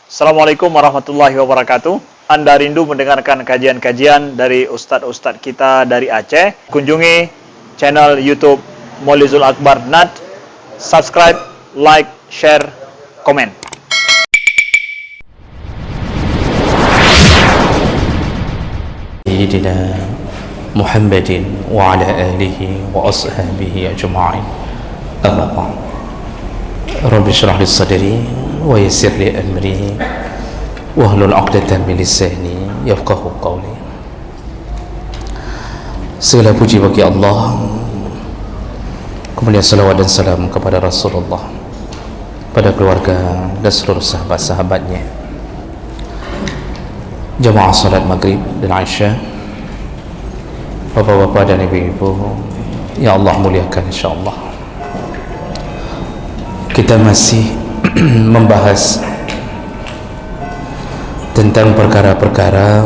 Assalamualaikum warahmatullahi wabarakatuh. Anda rindu mendengarkan kajian-kajian dari ustadz-ustadz kita dari Aceh? Kunjungi channel YouTube Maulizul Akbar NAD. Subscribe, like, share, komen. Sayyidina Muhammadin wa ala alihi wa ashabihi ajma'in. Amma ba'd. Rabbi shrah li sadri wa yassir li amri wahlul 'uqdatam min lisani yafqahu qawli. Segala puji bagi Allah, kemudian salawat dan salam kepada Rasulullah, pada keluarga dan seluruh sahabat-sahabatnya, jamaah salat maghrib dan isya, bapak-bapak dan ibu-ibu yang Allah muliakan insyaAllah. Kita masih membahas tentang perkara-perkara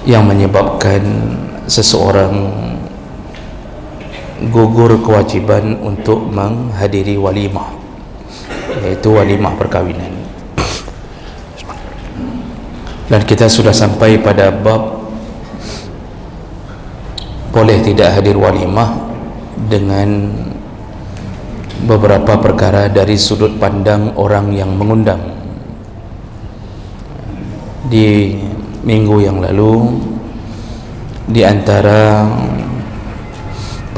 yang menyebabkan seseorang gugur kewajiban untuk menghadiri walimah, yaitu walimah perkawinan. Dan kita sudah sampai pada bab boleh tidak hadir walimah dengan beberapa perkara dari sudut pandang orang yang mengundang. Di minggu yang lalu, di antara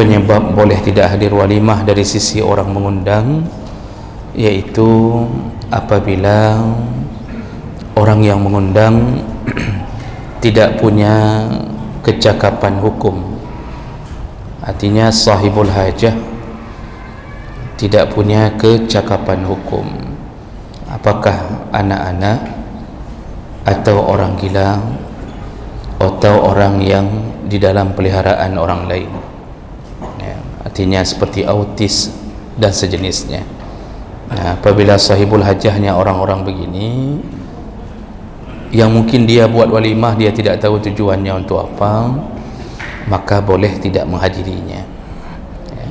penyebab boleh tidak hadir walimah dari sisi orang mengundang, yaitu apabila orang yang mengundang tidak punya kecakapan hukum. Artinya sahibul hajah tidak punya kecakapan hukum. Apakah anak-anak atau orang gila atau orang yang di dalam peliharaan orang lain, ya, artinya seperti autis dan sejenisnya. Nah, apabila sahibul hajahnya orang-orang begini, yang mungkin dia buat walimah dia tidak tahu tujuannya untuk apa, maka boleh tidak menghadirinya. Ya.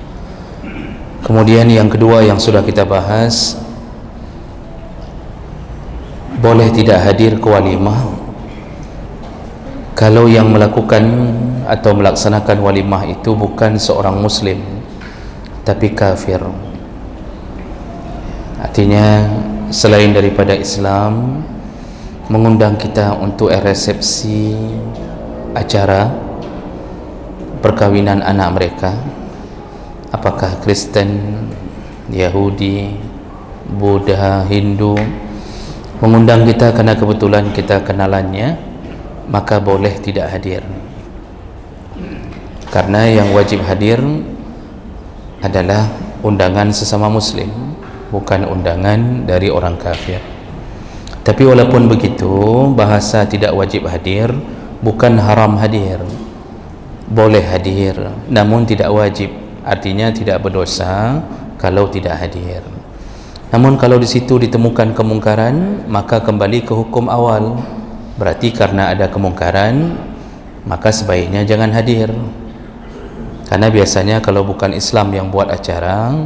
Kemudian yang kedua yang sudah kita bahas, boleh tidak hadir ke walimah kalau yang melakukan atau melaksanakan walimah itu bukan seorang muslim tapi kafir. Artinya selain daripada Islam mengundang kita untuk resepsi acara perkawinan anak mereka, apakah Kristen, Yahudi, Buddha, Hindu, mengundang kita karena kebetulan kita kenalannya, maka boleh tidak hadir. Karena yang wajib hadir adalah undangan sesama muslim, bukan undangan dari orang kafir. Tapi walaupun begitu, bahasa tidak wajib hadir bukan haram hadir. Boleh hadir, namun tidak wajib. Artinya tidak berdosa kalau tidak hadir. Namun kalau di situ ditemukan kemungkaran, maka kembali ke hukum awal. Berarti karena ada kemungkaran, maka sebaiknya jangan hadir. Karena biasanya kalau bukan Islam yang buat acara,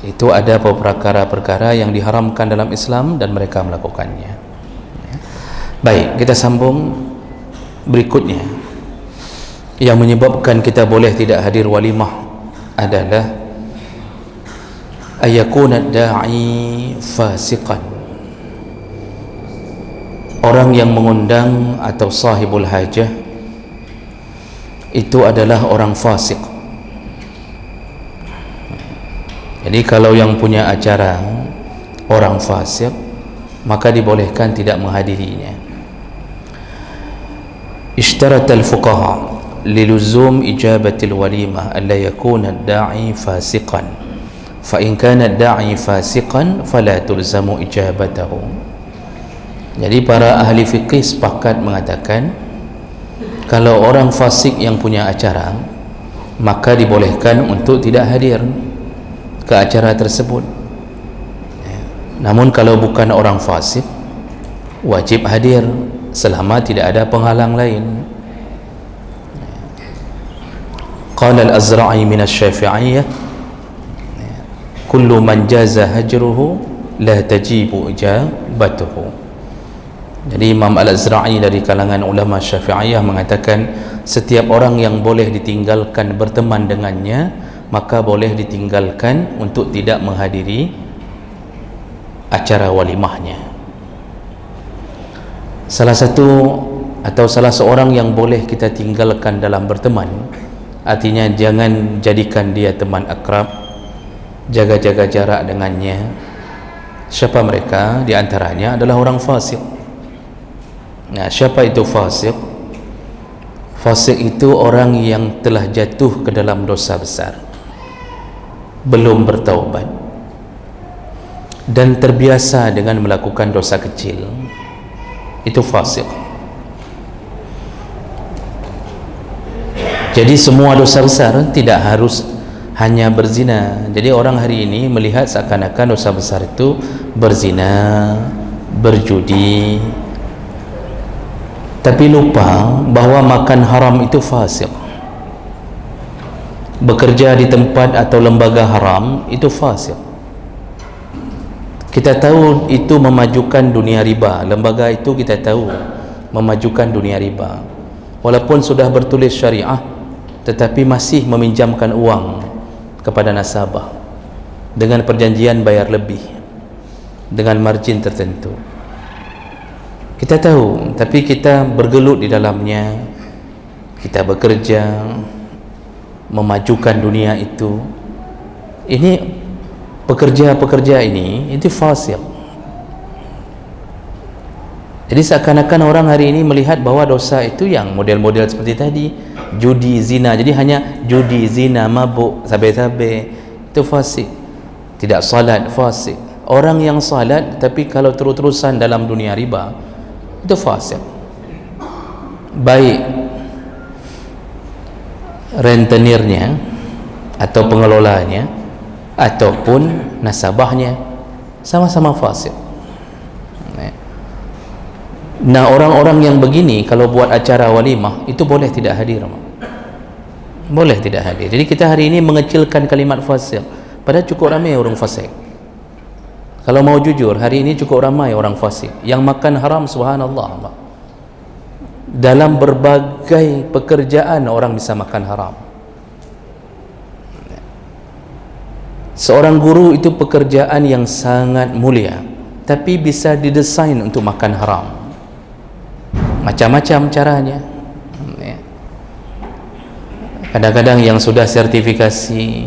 itu ada perkara-perkara yang diharamkan dalam Islam dan mereka melakukannya. Baik, kita sambung berikutnya. Yang menyebabkan kita boleh tidak hadir walimah adalah ayakuna da'i fasiqan. Orang yang mengundang atau sahibul hajah itu adalah orang fasik. Jadi kalau yang punya acara orang fasik, maka dibolehkan tidak menghadirinya. Ishtaratal fuqaha liluzum ijabatil walimah alla yakuna ad-da'i fasiqan. Fa in kana ad-da'i fasiqan fala tulzamu ijabatahu. Jadi para ahli fikih sepakat mengatakan kalau orang fasik yang punya acara, maka dibolehkan untuk tidak hadir ke acara tersebut. Namun kalau bukan orang fasik, wajib hadir selama tidak ada penghalang lain. Qala al-Azra'i min asy-Syafi'iyyah kullu man jaza hajruhu la tajibu ijabatuhu. Jadi Imam Al-Azra'i dari kalangan ulama Syafi'iyah mengatakan setiap orang yang boleh ditinggalkan berteman dengannya, maka boleh ditinggalkan untuk tidak menghadiri acara walimahnya. Salah satu atau salah seorang yang boleh kita tinggalkan dalam berteman, artinya jangan jadikan dia teman akrab, jaga-jaga jarak dengannya. Siapa mereka? Di antaranya adalah orang fasik. Nah, siapa itu fasik? Fasik itu orang yang telah jatuh ke dalam dosa besar, belum bertaubat, dan terbiasa dengan melakukan dosa kecil. Itu fasik. Jadi semua dosa besar tidak harus hanya berzina. Jadi orang hari ini melihat seakan-akan dosa besar itu berzina, berjudi, tapi lupa bahwa makan haram itu fasik. Bekerja di tempat atau lembaga haram itu fasik. Kita tahu itu memajukan dunia riba. Lembaga itu kita tahu memajukan dunia riba. Walaupun sudah bertulis syariah, tetapi masih meminjamkan uang kepada nasabah dengan perjanjian bayar lebih dengan margin tertentu. Kita tahu, tapi kita bergelut di dalamnya. Kita bekerja memajukan dunia itu. Ini pekerja-pekerja ini itu fasik. Jadi seakan-akan orang hari ini melihat bahwa dosa itu yang model-model seperti tadi, judi, zina. Jadi hanya judi, zina, mabuk, sabe-sabe, itu fasik. Tidak salat, fasik. Orang yang salat tapi kalau terus-terusan dalam dunia riba, itu fasik. Baik rentenirnya atau pengelolanya ataupun nasabahnya sama-sama fasik. Nah, orang-orang yang begini kalau buat acara walimah itu boleh tidak hadir, boleh tidak hadir. Jadi kita hari ini mengecilkan kalimat fasik, padahal cukup ramai orang fasik. Kalau mau jujur, hari ini cukup ramai orang fasik yang makan haram. Subhanallah, dalam berbagai pekerjaan orang bisa makan haram. Seorang guru itu pekerjaan yang sangat mulia, tapi bisa didesain untuk makan haram. Macam-macam caranya. Kadang-kadang yang sudah sertifikasi,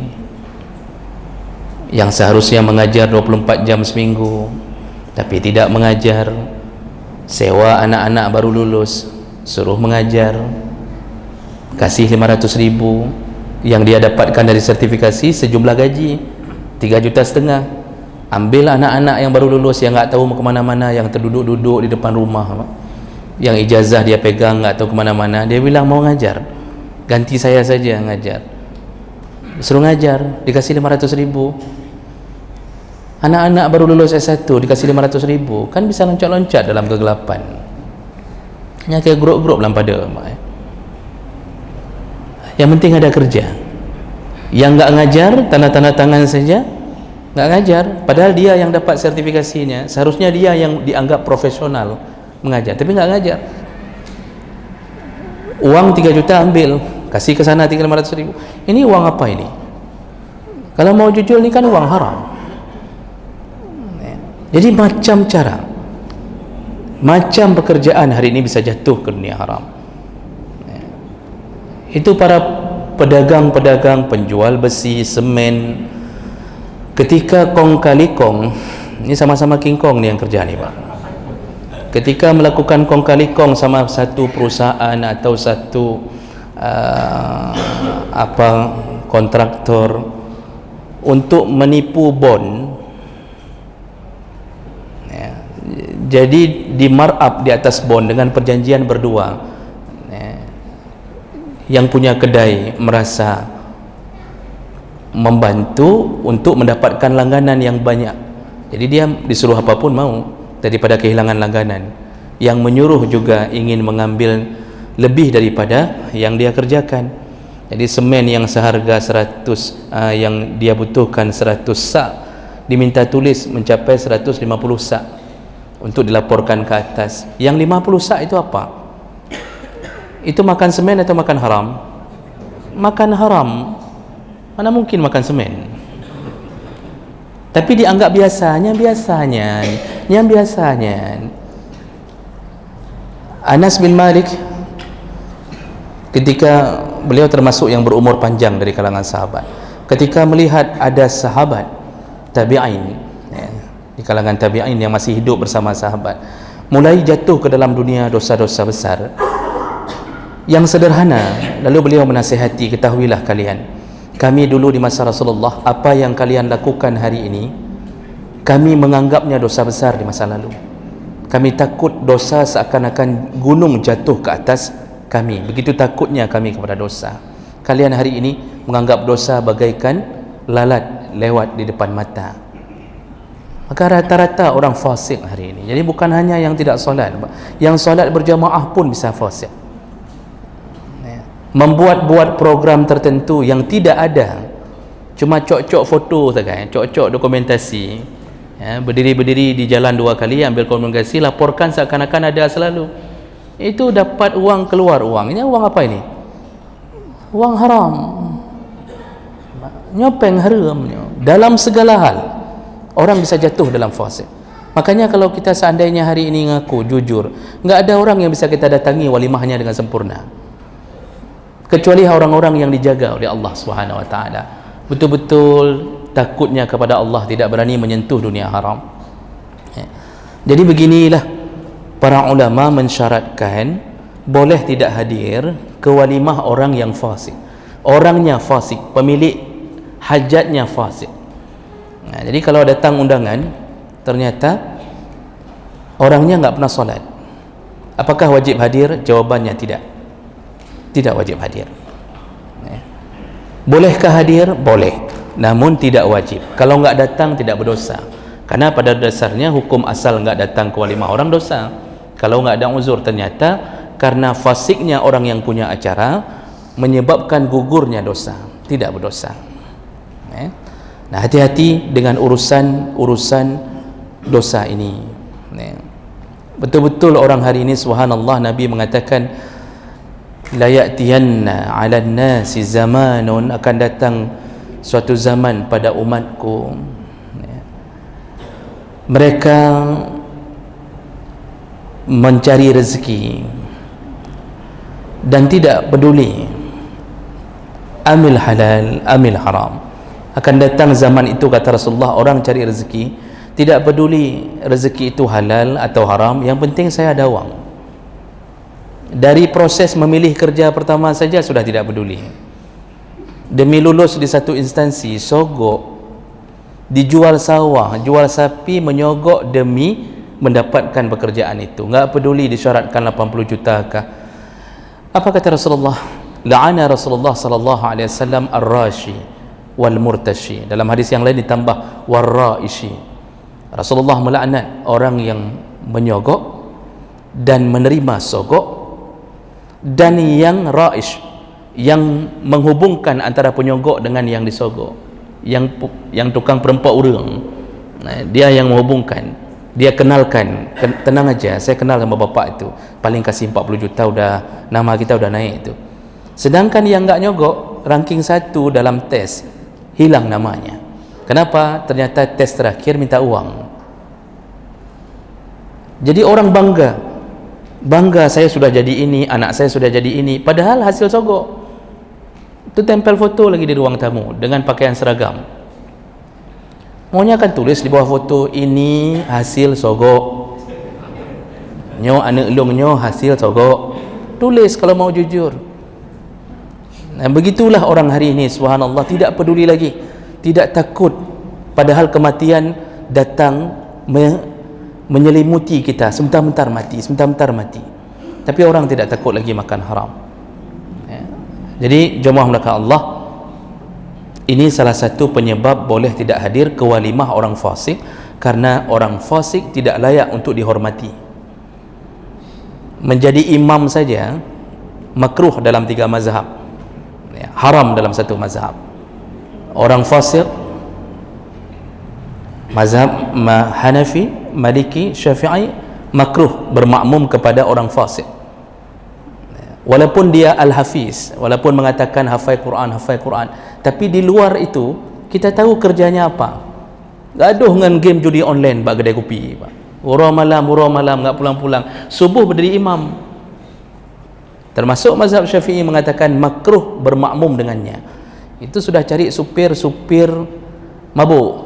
yang seharusnya mengajar 24 jam seminggu tapi tidak mengajar, sewa anak-anak baru lulus, suruh mengajar, kasih 500.000, yang dia dapatkan dari sertifikasi sejumlah gaji 3,5 juta. Ambil anak-anak yang baru lulus yang tak tahu mau kemana-mana, yang terduduk-duduk di depan rumah, yang ijazah dia pegang tak tahu kemana-mana, dia bilang mau ngajar, ganti saya saja ngajar. Suruh ngajar, dikasih 500.000. Anak-anak baru lulus S1 dikasih 500.000, kan bisa loncat-loncat dalam kegelapan. Hanya kayak grup-grup dalam pada. Yang penting ada kerja. Yang enggak ngajar, tanda-tanda tangan saja, enggak ngajar. Padahal dia yang dapat sertifikasinya, seharusnya dia yang dianggap profesional mengajar, tapi enggak ngajar. Uang 3 juta ambil, kasih ke sana 500.000. Ini uang apa ini? Kalau mau jujur, ini kan uang haram. Jadi macam cara, macam pekerjaan hari ini bisa jatuh ke dunia haram. Itu para pedagang-pedagang, penjual besi, semen, ketika kong kali kong, ini sama-sama king kong ni yang kerja ni, Pak. Ketika melakukan kong kali kong sama satu perusahaan atau satu kontraktor untuk menipu bon, ya, jadi di markup di atas bon dengan perjanjian berdua, ya, yang punya kedai merasa membantu untuk mendapatkan langganan yang banyak, jadi dia disuruh apapun mau daripada kehilangan langganan. Yang menyuruh juga ingin mengambil lebih daripada yang dia kerjakan. Jadi semen yang seharga 100 yang dia butuhkan 100 sak, diminta tulis mencapai 150 sak untuk dilaporkan ke atas. Yang 50 sak itu apa? Itu makan semen atau makan haram? Makan haram. Mana mungkin makan semen? Tapi dianggap biasanya Anas bin Malik ketika beliau termasuk yang berumur panjang dari kalangan sahabat, ketika melihat ada sahabat tabi'in, di kalangan tabi'in yang masih hidup bersama sahabat, mulai jatuh ke dalam dunia dosa-dosa besar yang sederhana, lalu beliau menasihati, ketahuilah kalian, kami dulu di masa Rasulullah, apa yang kalian lakukan hari ini kami menganggapnya dosa besar di masa lalu. Kami takut dosa seakan-akan gunung jatuh ke atas kami. Begitu takutnya kami kepada dosa. Kalian hari ini menganggap dosa bagaikan lalat lewat di depan mata. Maka rata-rata orang fasik hari ini. Jadi bukan hanya yang tidak solat, yang solat berjamaah pun bisa fasik. Membuat-buat program tertentu yang tidak ada, cuma cok-cok foto saja, cok-cok dokumentasi, berdiri-berdiri di jalan 2 kali, ambil komunikasi, laporkan seakan-akan ada selalu. Itu dapat uang, keluar uang. Ini uang apa ini? Uang haram, nyopeng haram. Dalam segala hal orang bisa jatuh dalam fasik. Makanya kalau kita seandainya hari ini ngaku jujur, enggak ada orang yang bisa kita datangi walimahnya dengan sempurna, kecuali orang-orang yang dijaga oleh Allah Subhanahu wa taala, betul-betul takutnya kepada Allah, tidak berani menyentuh dunia haram. Jadi beginilah para ulama mensyaratkan boleh tidak hadir ke walimah orang yang fasik. Orangnya fasik, pemilik hajatnya fasik. Jadi kalau datang undangan ternyata orangnya enggak pernah solat, apakah wajib hadir? Jawabannya tidak. Tidak wajib hadir. Bolehkah hadir? Boleh, namun tidak wajib. Kalau enggak datang tidak berdosa, karena pada dasarnya hukum asal enggak datang ke walimah orang dosa. Kalau enggak ada uzur, ternyata karena fasiknya orang yang punya acara menyebabkan gugurnya dosa, tidak berdosa. Nah, hati-hati dengan urusan dosa ini. Betul-betul orang hari ini, subhanallah, Nabi mengatakan la ya'tiyanna 'alan nasi zamanun, akan datang suatu zaman pada umatku, mereka mencari rezeki dan tidak peduli amil halal amil haram. Akan datang zaman itu, kata Rasulullah, orang cari rezeki tidak peduli rezeki itu halal atau haram, yang penting saya ada uang. Dari proses memilih kerja pertama saja sudah tidak peduli. Demi lulus di satu instansi, sogok, dijual sawah, jual sapi, menyogok demi mendapatkan pekerjaan itu. Enggak peduli disyaratkan 80 juta kah. Apa kata Rasulullah? La'ana Rasulullah sallallahu alaihi wasallam ar-rashi wal murtashi. Dalam hadis yang lain ditambah war-raishi. Rasulullah melaknat orang yang menyogok dan menerima sogok, dan yang raish, yang menghubungkan antara penyogok dengan yang disogok, yang tukang perempat urang. Dia yang menghubungkan, dia kenalkan, tenang aja, saya kenal sama bapak itu, paling kasih 40 juta udah, nama kita udah naik itu. Sedangkan yang enggak nyogok, ranking 1 dalam tes, hilang namanya. Kenapa? Ternyata tes terakhir minta uang. Jadi orang bangga, saya sudah jadi ini, anak saya sudah jadi ini, padahal hasil sogok. Itu tempel foto lagi di ruang tamu dengan pakaian seragam. Maunya kan tulis di bawah foto, ini hasil sogok, nyo anak long nyo hasil sogok, tulis kalau mau jujur. Nah, begitulah orang hari ini, subhanallah, tidak peduli lagi, tidak takut, padahal kematian datang menyelimuti kita, sebentar-bentar mati, sebentar-bentar mati. Tapi orang tidak takut lagi makan haram. Jadi jemaah melakukan Allah, ini salah satu penyebab boleh tidak hadir ke walimah orang fasik, karena orang fasik tidak layak untuk dihormati. Menjadi imam saja makruh dalam 3 mazhab, haram dalam 1 mazhab. Orang fasik Mazhab Hanafi, Maliki, Syafi'i makruh bermakmum kepada orang fasik, walaupun dia al-hafiz, walaupun mengatakan hafal Quran, tapi di luar itu kita tahu kerjanya apa. Gaduh dengan game judi online bak kedai kopi, pak. Hurau malam enggak pulang-pulang, subuh berdiri imam. Termasuk mazhab Syafi'i mengatakan makruh bermakmum dengannya. Itu sudah cari supir mabuk.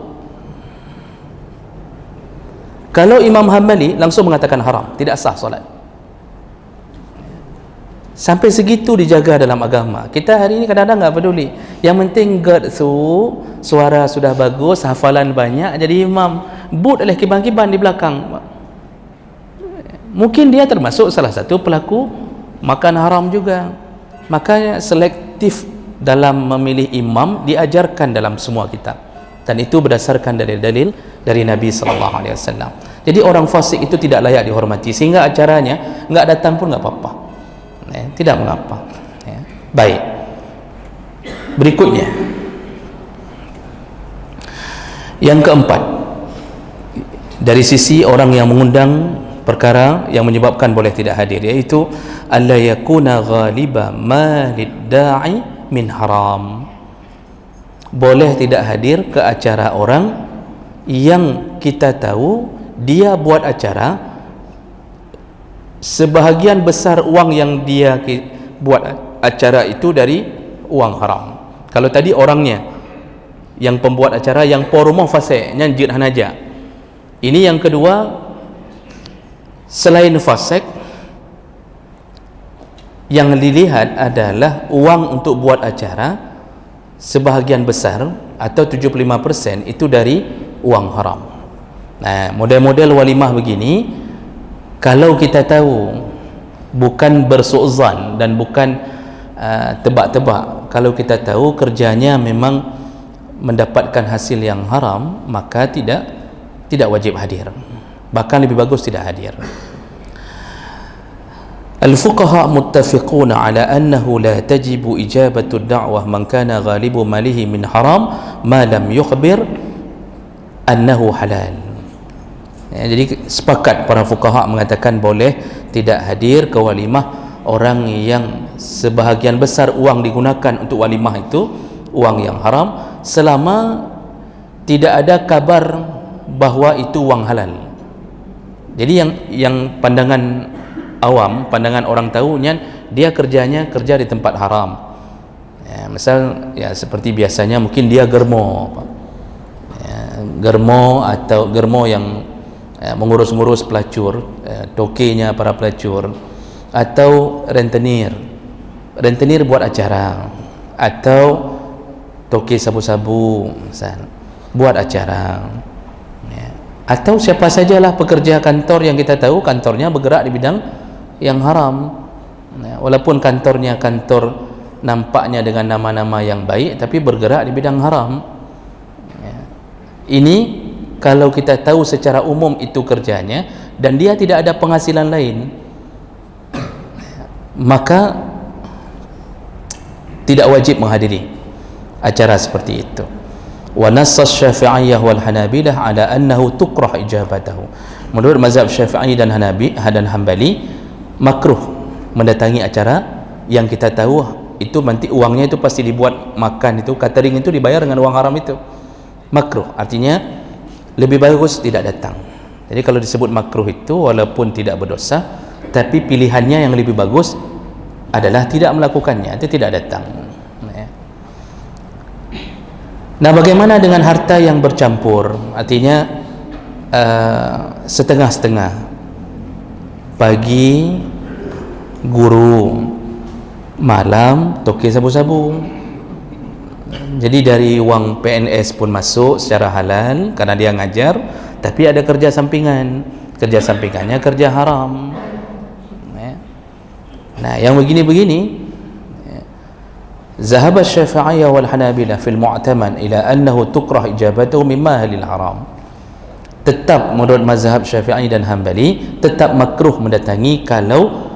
Kalau Imam Hambali langsung mengatakan haram, tidak sah solat. Sampai segitu dijaga dalam agama. Kita hari ini kadang-kadang enggak peduli. Yang penting suara sudah bagus, hafalan banyak, jadi imam. But oleh kiban-kiban di belakang. Mungkin dia termasuk salah satu pelaku makan haram juga. Makanya selektif dalam memilih imam diajarkan dalam semua kitab. Dan itu berdasarkan dalil-dalil dari Nabi SAW. Jadi orang fasik itu tidak layak dihormati, sehingga acaranya enggak datang pun enggak apa-apa. Tidak mengapa. Baik. Berikutnya, yang keempat, dari sisi orang yang mengundang perkara yang menyebabkan boleh tidak hadir, yaitu alla yakuna ghaliba malid da'i min haram. Boleh tidak hadir ke acara orang yang kita tahu dia buat acara, sebahagian besar uang yang dia buat acara itu dari uang haram. Kalau tadi orangnya yang pembuat acara yang porumah fasik, nyanjir hanaja. Ini yang kedua, selain fasik, yang dilihat adalah uang untuk buat acara sebahagian besar atau 75% itu dari uang haram. Nah, model-model walimah begini, kalau kita tahu bukan bersu'zan dan bukan tebak-tebak, kalau kita tahu kerjanya memang mendapatkan hasil yang haram, maka tidak wajib hadir, bahkan lebih bagus tidak hadir. Al-fuqaha muttafiquna ala annahu la tajibu ijabatu ad-da'wah man kana ghalibu malihi min haram ma lam yukhbir annahu halal. Jadi sepakat para fuqaha mengatakan boleh tidak hadir ke walimah orang yang sebahagian besar uang digunakan untuk walimah itu uang yang haram, selama tidak ada kabar bahwa itu uang halal. Jadi yang pandangan awam, pandangan orang tahunya, dia kerjanya kerja di tempat haram. Misal seperti biasanya mungkin dia germo, atau germo yang mengurus-ngurus pelacur, tokenya para pelacur, atau rentenir buat acara, atau toke sabu-sabu misal buat acara, atau siapa sajalah pekerja kantor yang kita tahu kantornya bergerak di bidang yang haram, walaupun kantornya kantor nampaknya dengan nama-nama yang baik, tapi bergerak di bidang haram. Ini kalau kita tahu secara umum itu kerjanya dan dia tidak ada penghasilan lain, maka tidak wajib menghadiri acara seperti itu. Wa nassas Syafi'iyah wal Hanabilah ala annahu tukrah ijabatahu. Menurut mazhab Syafi'i dan Hambali, makruh mendatangi acara yang kita tahu itu nanti uangnya itu pasti dibuat makan, itu catering itu dibayar dengan uang haram, itu makruh. Artinya lebih bagus tidak datang. Jadi kalau disebut makruh itu walaupun tidak berdosa, tapi pilihannya yang lebih bagus adalah tidak melakukannya, itu tidak datang. Nah, bagaimana dengan harta yang bercampur? Artinya setengah-setengah. Pagi guru, malam toke sabu-sabu. Jadi dari uang PNS pun masuk secara halal karena dia ngajar, tapi ada kerja sampingan. Kerja sampingannya kerja haram. Nah, yang begini-begini, zahaba Syafi'iyah wal Hanabilah fil mu'taman ila annahu tukrah ijabatuhu mimma halil haram. Tetap menurut mazhab Syafi'i dan Hambali, tetap makruh mendatangi kalau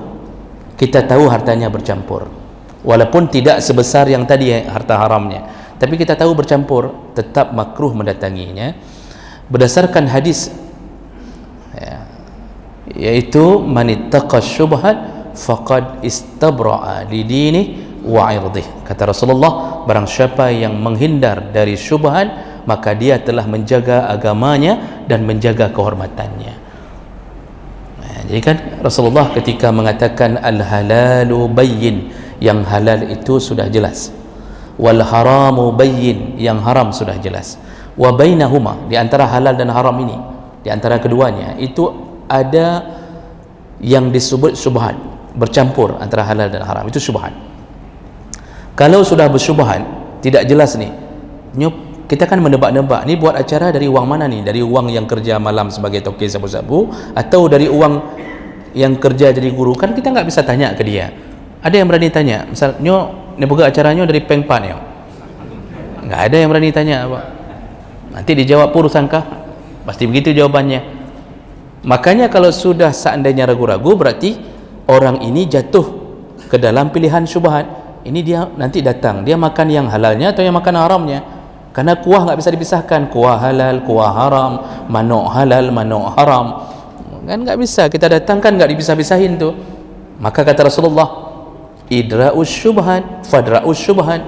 kita tahu hartanya bercampur, walaupun tidak sebesar yang tadi harta haramnya, tapi kita tahu bercampur, tetap makruh mendatanginya. berdasarkan hadis, ya, yaitu man ittaqa syubhat faqad istabra'a li dinihi wa 'irdihi. Kata Rasulullah, barang siapa yang menghindar dari syubhat maka dia telah menjaga agamanya dan menjaga kehormatannya. Jadi kan Rasulullah ketika mengatakan al-halalu bayyin, yang halal itu sudah jelas, wal haramu bayyin, yang haram sudah jelas, wa bainahuma, di antara halal dan haram ini, di antara keduanya itu ada yang disebut syubhat, bercampur antara halal dan haram, itu syubhat. Kalau sudah bersyubhat, tidak jelas nih, kita kan menebak-nebak, ni buat acara dari wang mana ni, dari wang yang kerja malam sebagai toke sabu-sabu atau dari wang yang kerja jadi guru, kan kita nggak bisa tanya ke dia. Ada yang berani tanya, misal ni buka acaranya dari pengpan ya, nggak ada yang berani tanya apa. Nanti dijawab pur sangka, pasti begitu jawabannya. Makanya kalau sudah seandainya ragu-ragu, berarti orang ini jatuh ke dalam pilihan syubhat. Ini dia nanti datang, dia makan yang halalnya atau yang makan haramnya. Karena kuah nggak bisa dipisahkan, kuah halal, kuah haram, manuk halal, manuk haram, kan nggak bisa, kita datang kan nggak dipisah-pisahin tuh. Maka kata Rasulullah, idra'us syubhat fadra'us syubhat,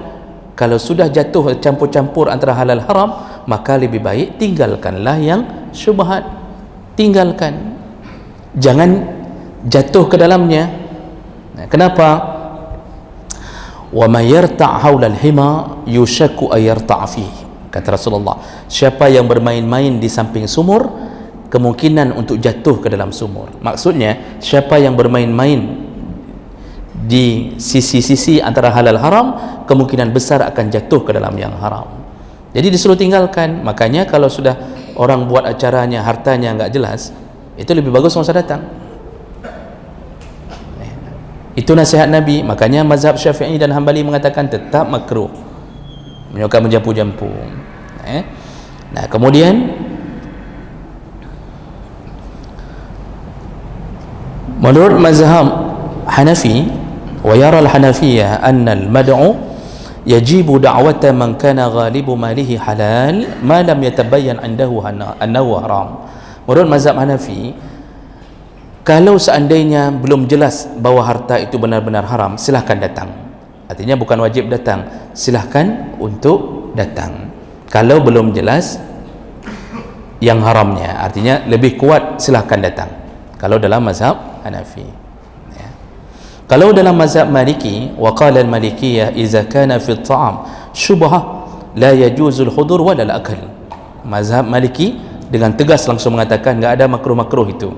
kalau sudah jatuh campur-campur antara halal haram, maka lebih baik tinggalkanlah yang syubhat, tinggalkan, jangan jatuh ke dalamnya. Kenapa? wa may yarta' haula al-hima yushaku ay yarta' fihi, kata Rasulullah, siapa yang bermain-main di samping sumur kemungkinan untuk jatuh ke dalam sumur. Maksudnya siapa yang bermain-main di sisi-sisi antara halal haram kemungkinan besar akan jatuh ke dalam yang haram. Jadi disuruh tinggalkan. Makanya kalau sudah orang buat acaranya hartanya enggak jelas, itu lebih bagus masa datang. Itu nasihat Nabi. Makanya mazhab Syafi'i dan Hambali mengatakan tetap makruh menyukai menjampu-jampu. Nah, kemudian menurut mazhab Hanafi, wa yara al-Hanafiyah anna al-mad'u yajibu da'wata man kana ghalibu malihi halal ma lam yatabayyan indahu annahu haram. Menurut mazhab Hanafi, kalau seandainya belum jelas bahawa harta itu benar-benar haram, silahkan datang. Artinya bukan wajib datang, silahkan untuk datang. Kalau belum jelas yang haramnya, artinya lebih kuat, silahkan datang. Kalau dalam mazhab Hanafi. Ya. Kalau dalam mazhab Maliki, wa qala al-Malikiyah idza kana fi at-ta'am syubhah la yajuzu al-hudur wala al-akl. Mazhab Maliki dengan tegas langsung mengatakan enggak ada makruh-makruh itu.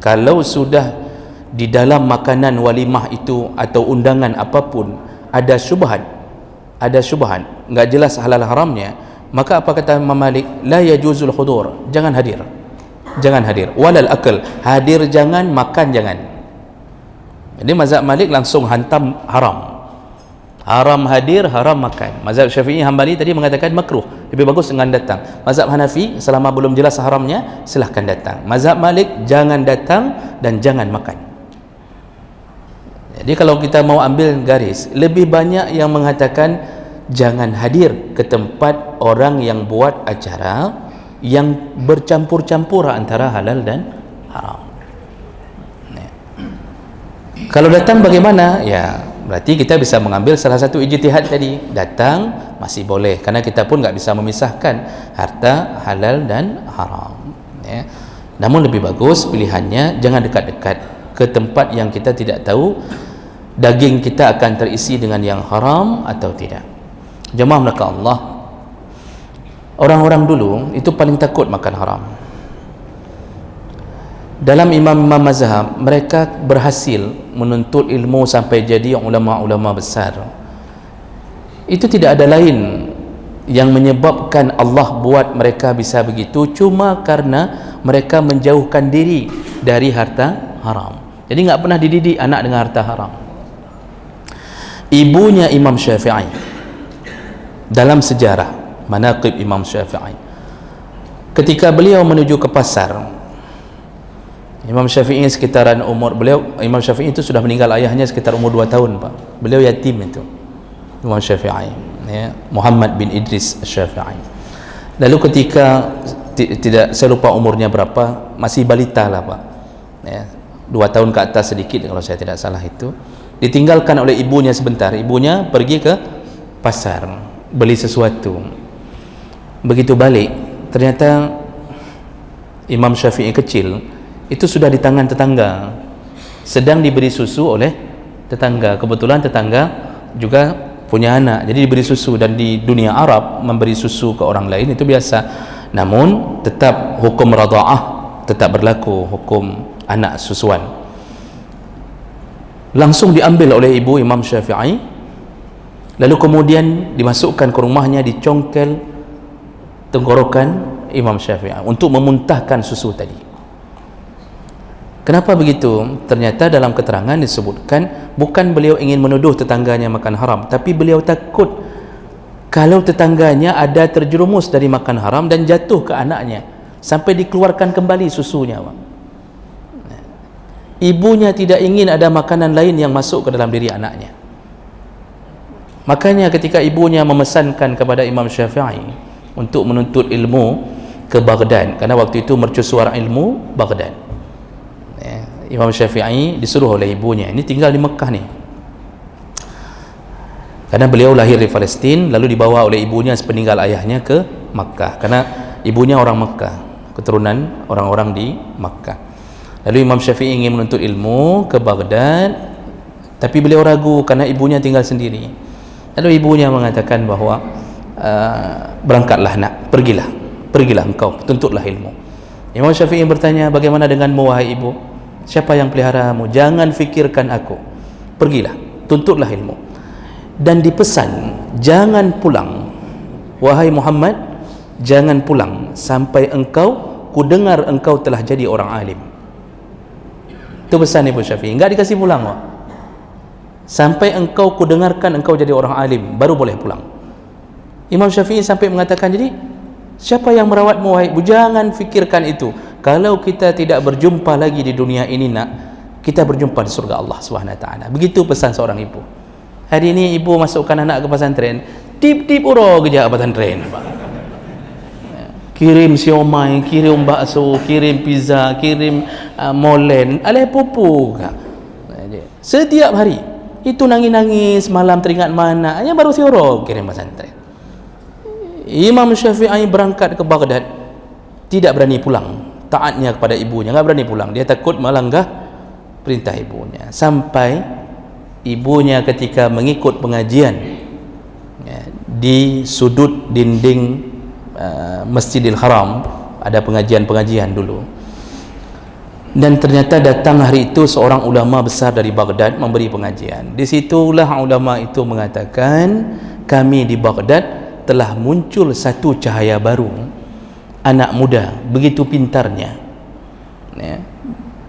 Kalau sudah di dalam makanan walimah itu atau undangan apapun ada syubhat, enggak jelas halal haramnya, maka apa kata Imam Malik? La yajuzul hudur, jangan hadir. Jangan hadir. Walal akal, hadir jangan, makan jangan. Jadi mazhab Malik langsung hantam haram. Haram hadir, haram makan. Mazhab Syafi'i Hambali tadi mengatakan makruh, lebih bagus dengan datang. Mazhab Hanafi selama belum jelas haramnya silahkan datang. Mazhab Malik jangan datang dan jangan makan. Jadi kalau kita mau ambil garis, lebih banyak yang mengatakan jangan hadir ke tempat orang yang buat acara yang bercampur-campur antara halal dan haram. Kalau datang bagaimana? Ya, berarti kita bisa mengambil salah satu ijtihad tadi. Datang masih boleh, karena kita pun nggak bisa memisahkan harta halal dan haram. Ya. Namun lebih bagus pilihannya jangan dekat-dekat ke tempat yang kita tidak tahu daging kita akan terisi dengan yang haram atau tidak. Jemaah melakukan Allah, orang-orang dulu itu paling takut makan haram. Dalam imam-imam mazhab, mereka berhasil menuntut ilmu sampai jadi ulama-ulama besar. Itu tidak ada lain yang menyebabkan Allah buat mereka bisa begitu, cuma karena mereka menjauhkan diri dari harta haram. Jadi nggak pernah dididik anak dengan harta haram. Ibunya Imam Syafi'i dalam sejarah manaqib Imam Syafi'i, ketika beliau menuju ke pasar, Imam Syafi'i sekitaran umur beliau, Imam Syafi'i itu sudah meninggal ayahnya sekitar umur 2 tahun, Pak. Beliau yatim itu. Imam Syafi'i, ya, Muhammad bin Idris Syafi'i. Lalu ketika tidak, saya lupa umurnya berapa, masih balita lah Pak ya, 2 tahun ke atas sedikit kalau saya tidak salah. Itu ditinggalkan oleh ibunya sebentar, ibunya pergi ke pasar beli sesuatu. Begitu balik, ternyata Imam Syafi'i kecil itu sudah di tangan tetangga, sedang diberi susu oleh tetangga. Kebetulan tetangga juga punya anak, jadi diberi susu. Dan di dunia Arab memberi susu ke orang lain itu biasa, namun tetap hukum radha'ah tetap berlaku, hukum anak susuan. Langsung diambil oleh ibu Imam Syafi'i, lalu kemudian dimasukkan ke rumahnya, dicongkel tenggorokan Imam Syafi'i untuk memuntahkan susu tadi. Kenapa begitu? Ternyata dalam keterangan disebutkan bukan beliau ingin menuduh tetangganya makan haram, tapi beliau takut kalau tetangganya ada terjerumus dari makan haram dan jatuh ke anaknya sampai dikeluarkan kembali susunya. Ibunya tidak ingin ada makanan lain yang masuk ke dalam diri anaknya. Makanya ketika ibunya memesankan kepada Imam Syafi'i untuk menuntut ilmu ke Baghdad, karena waktu itu mercusuar ilmu Baghdad, Imam Syafi'i disuruh oleh ibunya, ini tinggal di Mekah nih, karena beliau lahir di Palestin, lalu dibawa oleh ibunya sepeninggal ayahnya ke Makkah, karena ibunya orang Makkah, keturunan orang-orang di Makkah. Lalu Imam Syafi'i ingin menuntut ilmu ke Baghdad, tapi beliau ragu karena ibunya tinggal sendiri. Lalu ibunya mengatakan bahawa berangkatlah nak, pergilah engkau, tuntutlah ilmu. Imam Syafi'i bertanya, bagaimana denganmu wahai ibu? Siapa yang peliharamu? Jangan fikirkan aku, pergilah, tuntutlah ilmu. Dan dipesan, jangan pulang wahai Muhammad, jangan pulang sampai ku dengar engkau telah jadi orang alim. Itu pesan Ibu Syafi'i, enggak dikasih pulang wah. Sampai ku dengarkan engkau jadi orang alim, baru boleh pulang. Imam Syafi'i sampai mengatakan, jadi siapa yang merawatmu wahai ibu? Jangan fikirkan itu. Kalau kita tidak berjumpa lagi di dunia ini nak, kita berjumpa di surga Allah Subhanahu wa taala. Begitu pesan seorang ibu. Hari ini ibu masukkan anak ke pesantren, tip-tip uro kerja ke pesantren. Kirim siomay, kirim bakso, kirim pizza, kirim molen, alih pupu. Setiap hari itu nangis-nangis, malam teringat mana, hanya baru sioro kirim pesantren. Imam Syafi'i berangkat ke Baghdad, tidak berani pulang. Taatnya kepada ibunya, enggak berani pulang, dia takut melanggar perintah ibunya. Sampai ibunya ketika mengikut pengajian di sudut dinding Masjidil Haram, ada pengajian-pengajian dulu, dan ternyata datang hari itu seorang ulama besar dari Baghdad memberi pengajian. Di situlah ulama itu mengatakan, kami di Baghdad telah muncul satu cahaya baru, anak muda, begitu pintarnya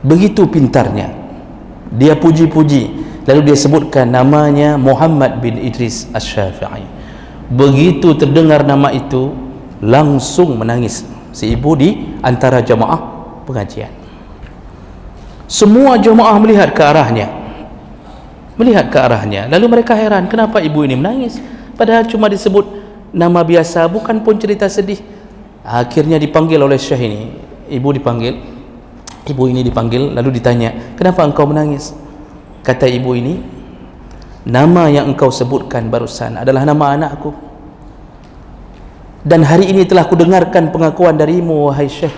begitu pintarnya, dia puji-puji, lalu dia sebutkan namanya Muhammad bin Idris Asy-Syafi'i. Begitu terdengar nama itu, langsung menangis si ibu di antara jamaah pengajian. Semua jamaah melihat ke arahnya, lalu mereka heran, kenapa ibu ini menangis padahal cuma disebut nama biasa, bukan pun cerita sedih. Akhirnya dipanggil oleh Syekh ini, ibu ini dipanggil, lalu ditanya, kenapa engkau menangis? Kata ibu ini, nama yang engkau sebutkan barusan adalah nama anakku, dan hari ini telah kudengarkan pengakuan darimu wahai Syekh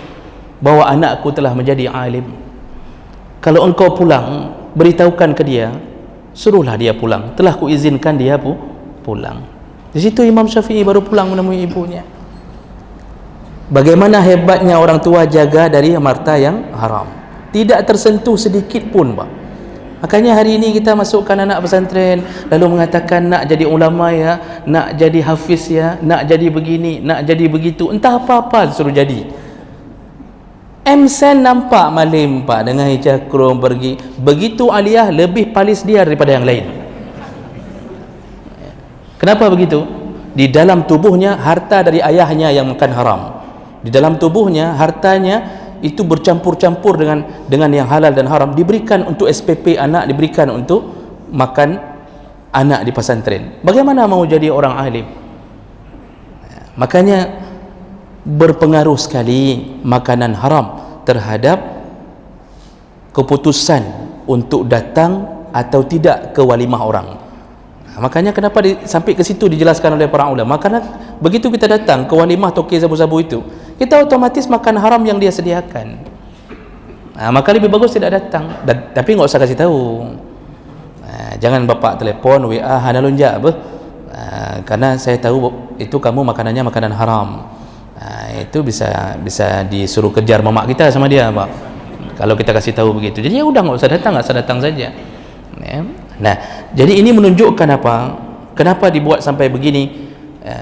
bahwa anakku telah menjadi alim. Kalau engkau pulang, beritahukan ke dia, suruhlah dia pulang, telah kuizinkan dia pulang. Di situ Imam Syafi'i baru pulang menemui ibunya. Bagaimana hebatnya orang tua jaga dari harta yang haram, tidak tersentuh sedikit pun, Pak. Makanya hari ini kita masukkan anak pesantren, lalu mengatakan nak jadi ulama ya, nak jadi hafiz ya, nak jadi begini, nak jadi begitu, entah apa-apa suruh jadi. Sen nampak malim Pak dengan hijab krom pergi, begitu aliyah lebih palis dia daripada yang lain. Kenapa begitu? Di dalam tubuhnya harta dari ayahnya yang makan haram, di dalam tubuhnya hartanya itu bercampur-campur dengan yang halal dan haram, diberikan untuk SPP anak, diberikan untuk makan anak di pesantren. Bagaimana mau jadi orang alim? Makanya berpengaruh sekali makanan haram terhadap keputusan untuk datang atau tidak ke walimah orang. Makanya kenapa sampai ke situ dijelaskan oleh para ulama, karena begitu kita datang ke walimah tokey sabu-sabu itu, kita otomatis makan haram yang dia sediakan. Maka lebih bagus tidak datang. Tapi nggak usah kasih tahu. Jangan bapak telefon WA hanalunja apa, karena saya tahu itu kamu makanannya makanan haram. Itu bisa disuruh kejar mamak kita sama dia, Pak, kalau kita kasih tahu begitu. Jadi ya udah, nggak usah datang saja ya. Nah, jadi ini menunjukkan apa, kenapa dibuat sampai begini,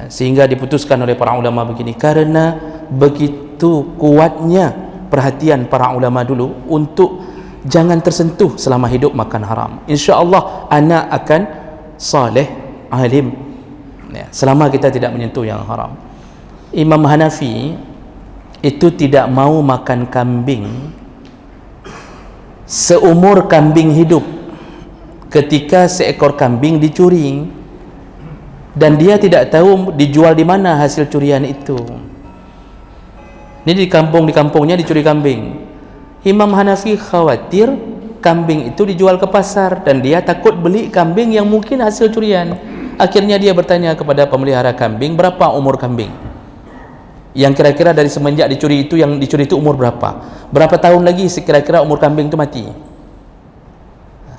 sehingga diputuskan oleh para ulama begini, karena begitu kuatnya perhatian para ulama dulu untuk jangan tersentuh selama hidup makan haram. InsyaAllah anak akan saleh, alim ya, selama kita tidak menyentuh yang haram. Imam Hanafi itu tidak mau makan kambing seumur kambing hidup ketika seekor kambing dicuri, dan dia tidak tahu dijual di mana hasil curian itu. Ini di kampungnya dicuri kambing. Imam Hanafi khawatir kambing itu dijual ke pasar, dan dia takut beli kambing yang mungkin hasil curian. Akhirnya dia bertanya kepada pemelihara kambing, berapa umur kambing yang kira-kira dari semenjak dicuri itu, yang dicuri itu umur berapa tahun lagi kira-kira umur kambing itu mati.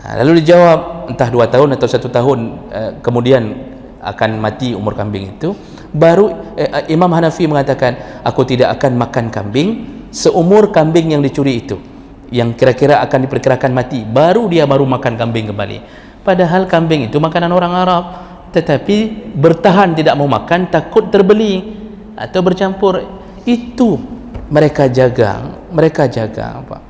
Lalu dijawab entah 2 tahun atau 1 tahun kemudian akan mati umur kambing itu. Baru Imam Hanafi mengatakan, aku tidak akan makan kambing seumur kambing yang dicuri itu, yang kira-kira akan diperkirakan mati, baru makan kambing kembali. Padahal kambing itu makanan orang Arab, tetapi bertahan tidak mau makan, takut terbeli atau bercampur. Itu mereka jaga Pak.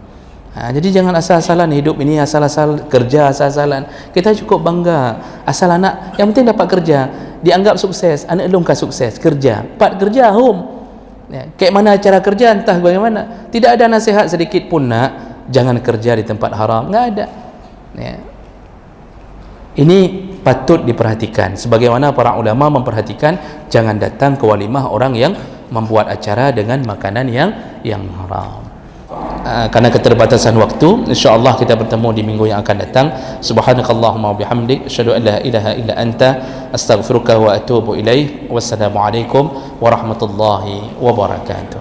Jadi jangan asal-asalan hidup ini, asal-asal kerja, asal-asalan. Kita cukup bangga asal anak yang penting dapat kerja, dianggap sukses. Anak belum sukses, kerja, kerja home ya. Kayak mana cara kerja entah bagaimana, tidak ada nasihat sedikit pun, nak jangan kerja di tempat haram, nggak ada ya. Ini patut diperhatikan, sebagaimana para ulama memperhatikan jangan datang ke walimah orang yang membuat acara dengan makanan yang haram. Karena keterbatasan waktu, insyaallah kita bertemu di minggu yang akan datang. Subhanakallahumma wa bihamdik, asyhadu an la ilaha illa anta, astaghfiruka wa atubu ilaik. Wassalamualaikum warahmatullahi wabarakatuh.